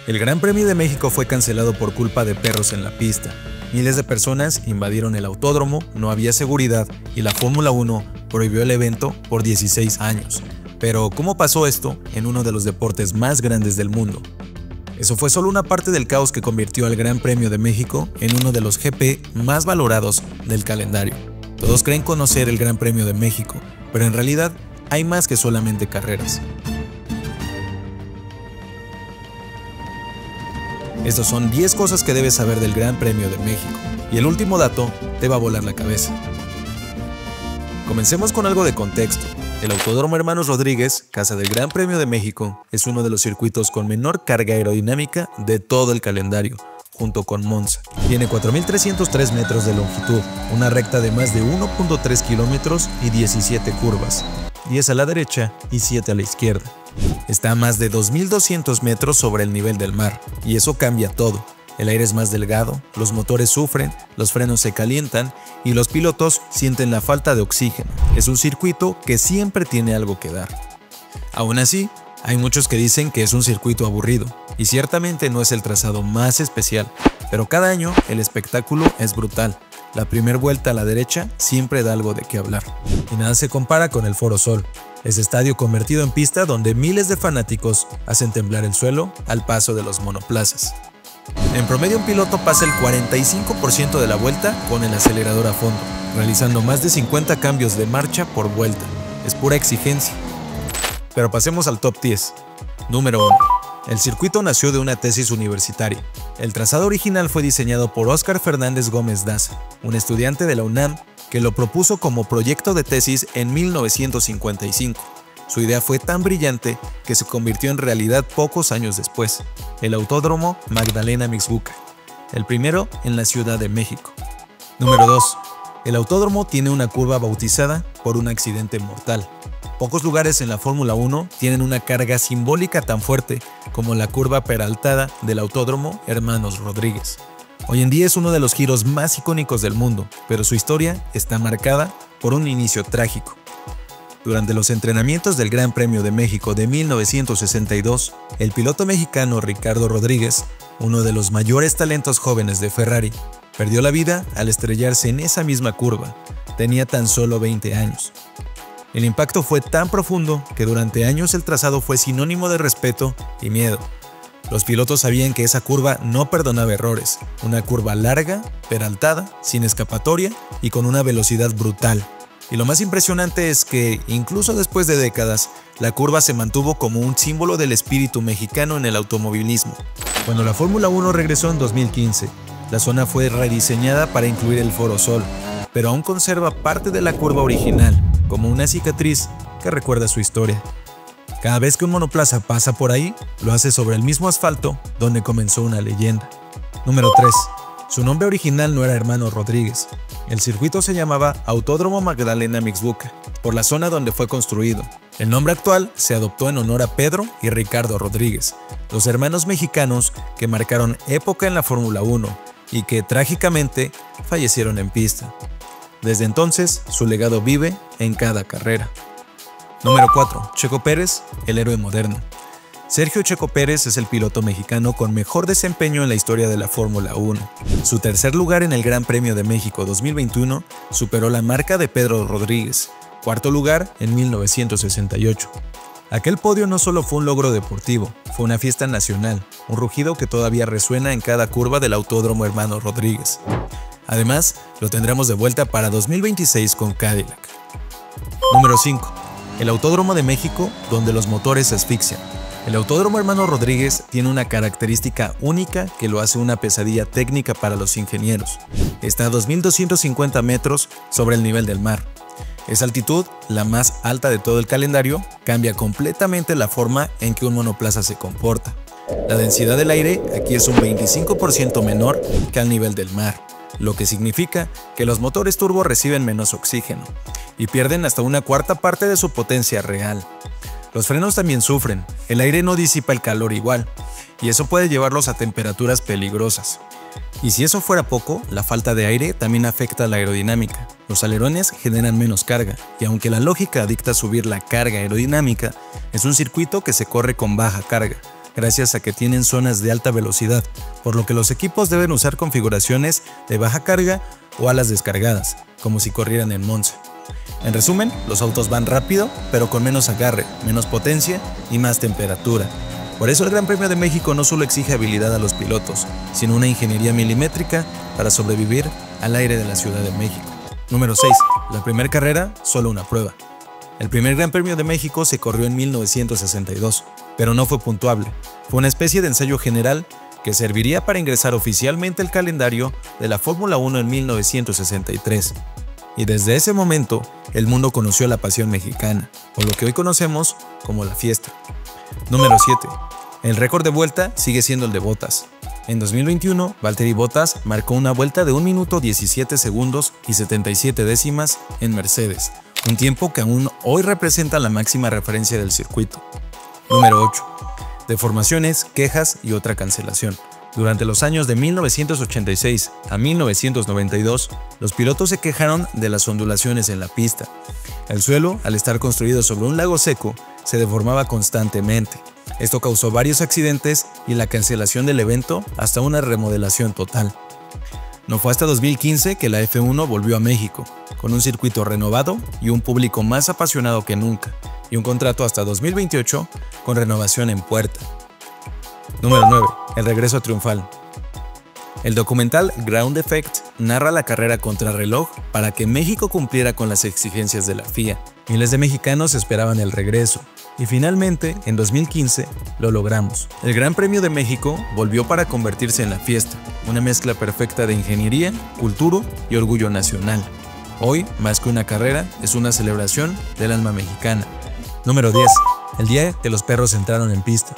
El Gran Premio de México fue cancelado por culpa de perros en la pista. Miles de personas invadieron el autódromo, no había seguridad y la Fórmula 1 prohibió el evento por 16 años. Pero, ¿cómo pasó esto en uno de los deportes más grandes del mundo? Eso fue solo una parte del caos que convirtió al Gran Premio de México en uno de los GP más valorados del calendario. Todos creen conocer el Gran Premio de México, pero en realidad hay más que solamente carreras. Estos son 10 cosas que debes saber del Gran Premio de México, y el último dato te va a volar la cabeza. Comencemos con algo de contexto. El Autódromo Hermanos Rodríguez, casa del Gran Premio de México, es uno de los circuitos con menor carga aerodinámica de todo el calendario, junto con Monza. Tiene 4.303 metros de longitud, una recta de más de 1.3 kilómetros y 17 curvas, 10 a la derecha y 7 a la izquierda. Está a más de 2.200 metros sobre el nivel del mar, y eso cambia todo. El aire es más delgado, los motores sufren, los frenos se calientan y los pilotos sienten la falta de oxígeno. Es un circuito que siempre tiene algo que dar. Aún así, hay muchos que dicen que es un circuito aburrido, y ciertamente no es el trazado más especial, pero cada año el espectáculo es brutal. La primera vuelta a la derecha siempre da algo de qué hablar. Y nada se compara con el Foro Sol, ese estadio convertido en pista donde miles de fanáticos hacen temblar el suelo al paso de los monoplazas. En promedio un piloto pasa el 45% de la vuelta con el acelerador a fondo, realizando más de 50 cambios de marcha por vuelta. Es pura exigencia. Pero pasemos al top 10. Número 1. El circuito nació de una tesis universitaria. El trazado original fue diseñado por Óscar Fernández Gómez Daza, un estudiante de la UNAM que lo propuso como proyecto de tesis en 1955. Su idea fue tan brillante que se convirtió en realidad pocos años después. El Autódromo Magdalena Mixbuca, el primero en la Ciudad de México. Número 2. El autódromo tiene una curva bautizada por un accidente mortal. Pocos lugares en la Fórmula 1 tienen una carga simbólica tan fuerte como la curva peraltada del Autódromo Hermanos Rodríguez. Hoy en día es uno de los giros más icónicos del mundo, pero su historia está marcada por un inicio trágico. Durante los entrenamientos del Gran Premio de México de 1962, el piloto mexicano Ricardo Rodríguez, uno de los mayores talentos jóvenes de Ferrari, perdió la vida al estrellarse en esa misma curva. Tenía tan solo 20 años. El impacto fue tan profundo que durante años el trazado fue sinónimo de respeto y miedo. Los pilotos sabían que esa curva no perdonaba errores, una curva larga, peraltada, sin escapatoria y con una velocidad brutal. Y lo más impresionante es que, incluso después de décadas, la curva se mantuvo como un símbolo del espíritu mexicano en el automovilismo. Cuando la Fórmula 1 regresó en 2015, la zona fue rediseñada para incluir el Foro Sol, pero aún conserva parte de la curva original, como una cicatriz que recuerda su historia. Cada vez que un monoplaza pasa por ahí, lo hace sobre el mismo asfalto donde comenzó una leyenda. Número 3. Su nombre original no era Hermanos Rodríguez. El circuito se llamaba Autódromo Magdalena Mixbuca, por la zona donde fue construido. El nombre actual se adoptó en honor a Pedro y Ricardo Rodríguez, los hermanos mexicanos que marcaron época en la Fórmula 1 y que trágicamente fallecieron en pista. Desde entonces, su legado vive en cada carrera. Número 4. Checo Pérez, el héroe moderno. Sergio Checo Pérez es el piloto mexicano con mejor desempeño en la historia de la Fórmula 1. Su tercer lugar en el Gran Premio de México 2021 superó la marca de Pedro Rodríguez, cuarto lugar en 1968. Aquel podio no solo fue un logro deportivo, fue una fiesta nacional, un rugido que todavía resuena en cada curva del Autódromo Hermanos Rodríguez. Además, lo tendremos de vuelta para 2026 con Cadillac. Número 5. El Autódromo de México, donde los motores se asfixian. El Autódromo Hermanos Rodríguez tiene una característica única que lo hace una pesadilla técnica para los ingenieros. Está a 2.250 metros sobre el nivel del mar. Esa altitud, la más alta de todo el calendario, cambia completamente la forma en que un monoplaza se comporta. La densidad del aire aquí es un 25% menor que al nivel del mar, lo que significa que los motores turbo reciben menos oxígeno y pierden hasta una cuarta parte de su potencia real. Los frenos también sufren, el aire no disipa el calor igual, y eso puede llevarlos a temperaturas peligrosas. Y si eso fuera poco, la falta de aire también afecta la aerodinámica. Los alerones generan menos carga, y aunque la lógica dicta subir la carga aerodinámica, es un circuito que se corre con baja carga, gracias a que tienen zonas de alta velocidad, por lo que los equipos deben usar configuraciones de baja carga o alas descargadas, como si corrieran en Monza. En resumen, los autos van rápido, pero con menos agarre, menos potencia y más temperatura. Por eso el Gran Premio de México no solo exige habilidad a los pilotos, sino una ingeniería milimétrica para sobrevivir al aire de la Ciudad de México. Número 6. La primera carrera, solo una prueba. El primer Gran Premio de México se corrió en 1962, pero no fue puntuable. Fue una especie de ensayo general que serviría para ingresar oficialmente al calendario de la Fórmula 1 en 1963. Y desde ese momento, el mundo conoció la pasión mexicana, o lo que hoy conocemos como la fiesta. Número 7. El récord de vuelta sigue siendo el de Bottas. En 2021, Valtteri Bottas marcó una vuelta de 1 minuto 17 segundos y 77 décimas en Mercedes, un tiempo que aún hoy representa la máxima referencia del circuito. Número 8. Deformaciones, quejas y otra cancelación. Durante los años de 1986 a 1992, los pilotos se quejaron de las ondulaciones en la pista. El suelo, al estar construido sobre un lago seco, se deformaba constantemente. Esto causó varios accidentes y la cancelación del evento hasta una remodelación total. No fue hasta 2015 que la F1 volvió a México, con un circuito renovado y un público más apasionado que nunca, y un contrato hasta 2028 con renovación en puerta. Número 9. El regreso triunfal. El documental Ground Effect narra la carrera contrarreloj para que México cumpliera con las exigencias de la FIA. Miles de mexicanos esperaban el regreso, y finalmente, en 2015, lo logramos. El Gran Premio de México volvió para convertirse en la fiesta, una mezcla perfecta de ingeniería, cultura y orgullo nacional. Hoy, más que una carrera, es una celebración del alma mexicana. Número 10. El día que los perros entraron en pista.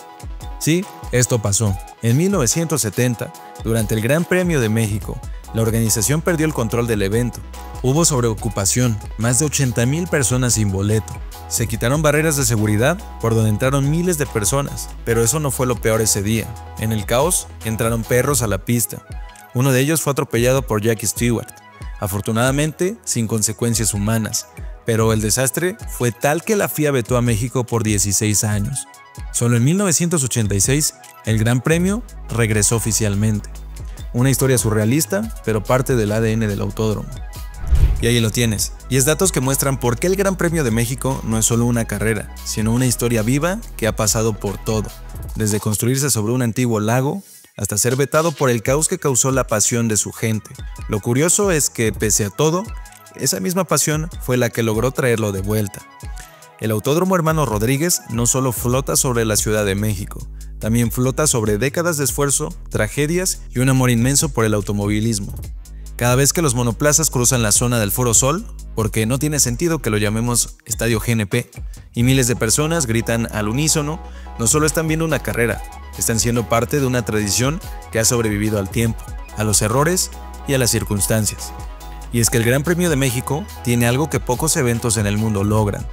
Sí, esto pasó. En 1970, durante el Gran Premio de México, la organización perdió el control del evento. Hubo sobreocupación, más de 80,000 personas sin boleto. Se quitaron barreras de seguridad por donde entraron miles de personas, pero eso no fue lo peor ese día. En el caos, entraron perros a la pista. Uno de ellos fue atropellado por Jackie Stewart, afortunadamente sin consecuencias humanas, pero el desastre fue tal que la FIA vetó a México por 16 años. Solo en 1986, el Gran Premio regresó oficialmente. Una historia surrealista, pero parte del ADN del autódromo. Y ahí lo tienes, 10 datos que muestran por qué el Gran Premio de México no es solo una carrera, sino una historia viva que ha pasado por todo, desde construirse sobre un antiguo lago hasta ser vetado por el caos que causó la pasión de su gente. Lo curioso es que, pese a todo, esa misma pasión fue la que logró traerlo de vuelta. El Autódromo Hermanos Rodríguez no solo flota sobre la Ciudad de México, también flota sobre décadas de esfuerzo, tragedias y un amor inmenso por el automovilismo. Cada vez que los monoplazas cruzan la zona del Foro Sol, porque no tiene sentido que lo llamemos Estadio GNP, y miles de personas gritan al unísono, no solo están viendo una carrera, están siendo parte de una tradición que ha sobrevivido al tiempo, a los errores y a las circunstancias. Y es que el Gran Premio de México tiene algo que pocos eventos en el mundo logran: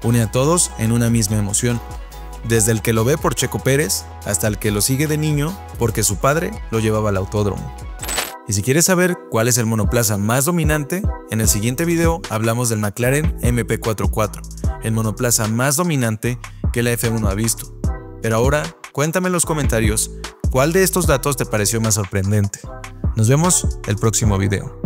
une a todos en una misma emoción, desde el que lo ve por Checo Pérez hasta el que lo sigue de niño porque su padre lo llevaba al autódromo. Y si quieres saber cuál es el monoplaza más dominante, en el siguiente video hablamos del McLaren MP44, el monoplaza más dominante que la F1 ha visto. Pero ahora, cuéntame en los comentarios cuál de estos datos te pareció más sorprendente. Nos vemos el próximo video.